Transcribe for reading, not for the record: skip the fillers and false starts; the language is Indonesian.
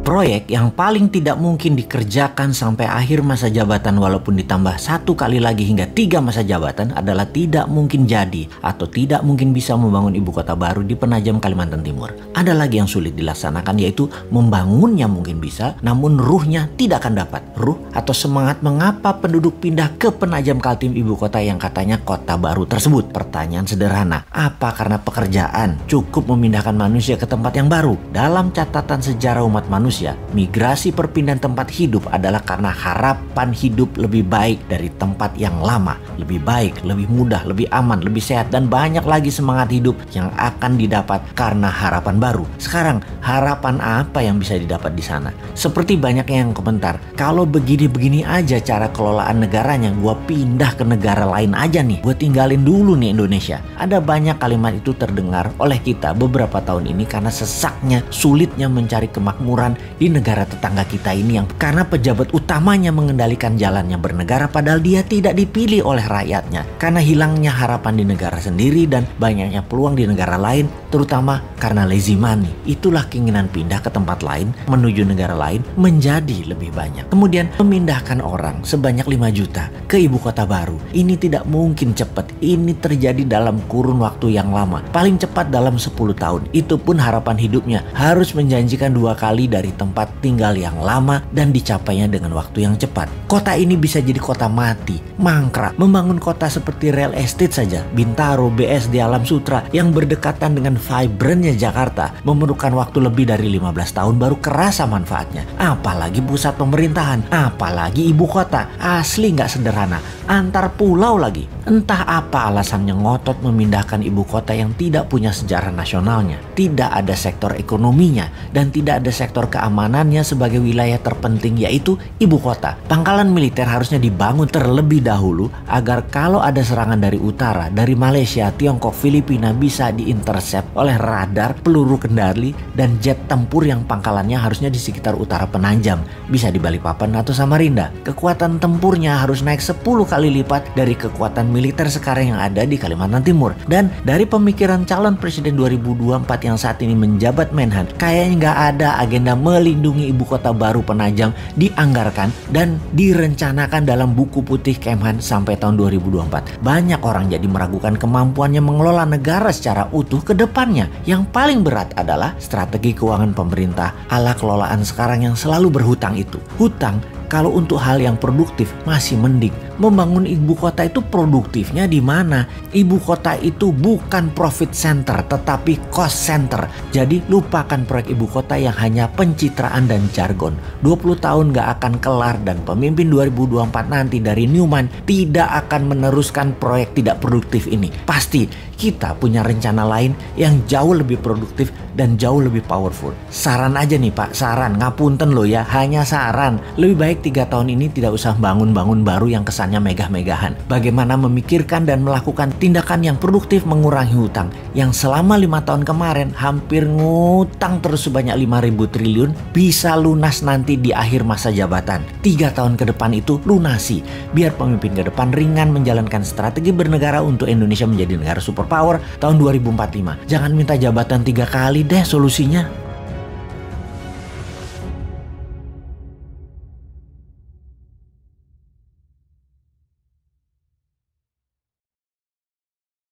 Proyek yang paling tidak mungkin dikerjakan sampai akhir masa jabatan walaupun ditambah 1 kali lagi hingga 3 masa jabatan adalah tidak mungkin jadi atau tidak mungkin bisa membangun ibu kota baru di Penajam, Kalimantan Timur. Ada lagi yang sulit dilaksanakan, yaitu membangunnya mungkin bisa, namun ruhnya tidak akan dapat. Ruh atau semangat mengapa penduduk pindah ke Penajam Kaltim, ibu kota yang katanya kota baru tersebut. Pertanyaan sederhana, apa karena pekerjaan cukup memindahkan manusia ke tempat yang baru? Dalam catatan sejarah umat manusia, migrasi perpindahan tempat hidup adalah karena harapan hidup lebih baik dari tempat yang lama. Lebih baik, lebih mudah, lebih aman, lebih sehat, dan banyak lagi semangat hidup yang akan didapat karena harapan baru. Sekarang, harapan apa yang bisa didapat di sana? Seperti banyak yang komentar, kalau begini-begini aja cara kelolaan negaranya, gua pindah ke negara lain aja nih. Gua tinggalin dulu nih Indonesia. Ada banyak kalimat itu terdengar oleh kita beberapa tahun ini karena sesaknya, sulitnya mencari kemakmuran di negara tetangga kita ini, yang karena pejabat utamanya mengendalikan jalannya bernegara padahal dia tidak dipilih oleh rakyatnya, karena hilangnya harapan di negara sendiri dan banyaknya peluang di negara lain, terutama karena lazy money. Itulah keinginan pindah ke tempat lain, menuju negara lain menjadi lebih banyak. Kemudian memindahkan orang sebanyak 5 juta ke ibu kota baru. Ini tidak mungkin cepat. Ini terjadi dalam kurun waktu yang lama. Paling cepat dalam 10 tahun. Itu pun harapan hidupnya harus menjanjikan 2 kali dari tempat tinggal yang lama dan dicapainya dengan waktu yang cepat. Kota ini bisa jadi kota mati, mangkrak. Membangun kota seperti real estate saja, Bintaro, BSD, Alam Sutra yang berdekatan dengan vibrantnya Jakarta memerlukan waktu lebih dari 15 tahun baru kerasa manfaatnya. Apalagi pusat pemerintahan, apalagi ibu kota. Asli nggak sederhana. Antar pulau lagi. Entah apa alasannya ngotot memindahkan ibu kota yang tidak punya sejarah nasionalnya, tidak ada sektor ekonominya, dan tidak ada sektor keamanannya sebagai wilayah terpenting, yaitu ibu kota. Pangkalan militer harusnya dibangun terlebih dahulu agar kalau ada serangan dari utara, dari Malaysia, Tiongkok, Filipina bisa diintersep oleh radar, peluru kendali, dan jet tempur yang pangkalannya harusnya di sekitar utara Penajam, bisa di Balikpapan atau Samarinda. Kekuatan tempurnya harus naik 10 kali lipat dari kekuatan militer sekarang yang ada di Kalimantan Timur. Dan dari pemikiran calon presiden 2024 yang saat ini menjabat Menhan, kayaknya nggak ada agenda melindungi ibu kota baru Penajam dianggarkan dan direncanakan dalam buku putih Kemhan sampai tahun 2024. Banyak orang jadi meragukan kemampuannya mengelola negara secara utuh ke depannya. Yang paling berat adalah strategi keuangan pemerintah ala kelolaan sekarang yang selalu berhutang itu. Hutang kalau untuk hal yang produktif masih mending. Membangun ibu kota itu produktifnya di mana? Ibu kota itu bukan profit center tetapi cost center. Jadi lupakan proyek ibu kota yang hanya pencitraan dan jargon. 20 tahun gak akan kelar dan pemimpin 2024 nanti dari Newman tidak akan meneruskan proyek tidak produktif ini. Pasti kita punya rencana lain yang jauh lebih produktif dan jauh lebih powerful. Saran aja nih Pak, saran, ngapunten loh ya, hanya saran. Lebih baik 3 tahun ini tidak usah bangun-bangun baru yang kesannya megah-megahan. Bagaimana memikirkan dan melakukan tindakan yang produktif mengurangi hutang yang selama 5 tahun kemarin hampir ngutang terus sebanyak 5.000 triliun, bisa lunas nanti di akhir masa jabatan. 3 tahun ke depan itu lunasi, biar pemimpin ke depan ringan menjalankan strategi bernegara untuk Indonesia menjadi negara superpower tahun 2045. Jangan minta jabatan 3 kali deh solusinya.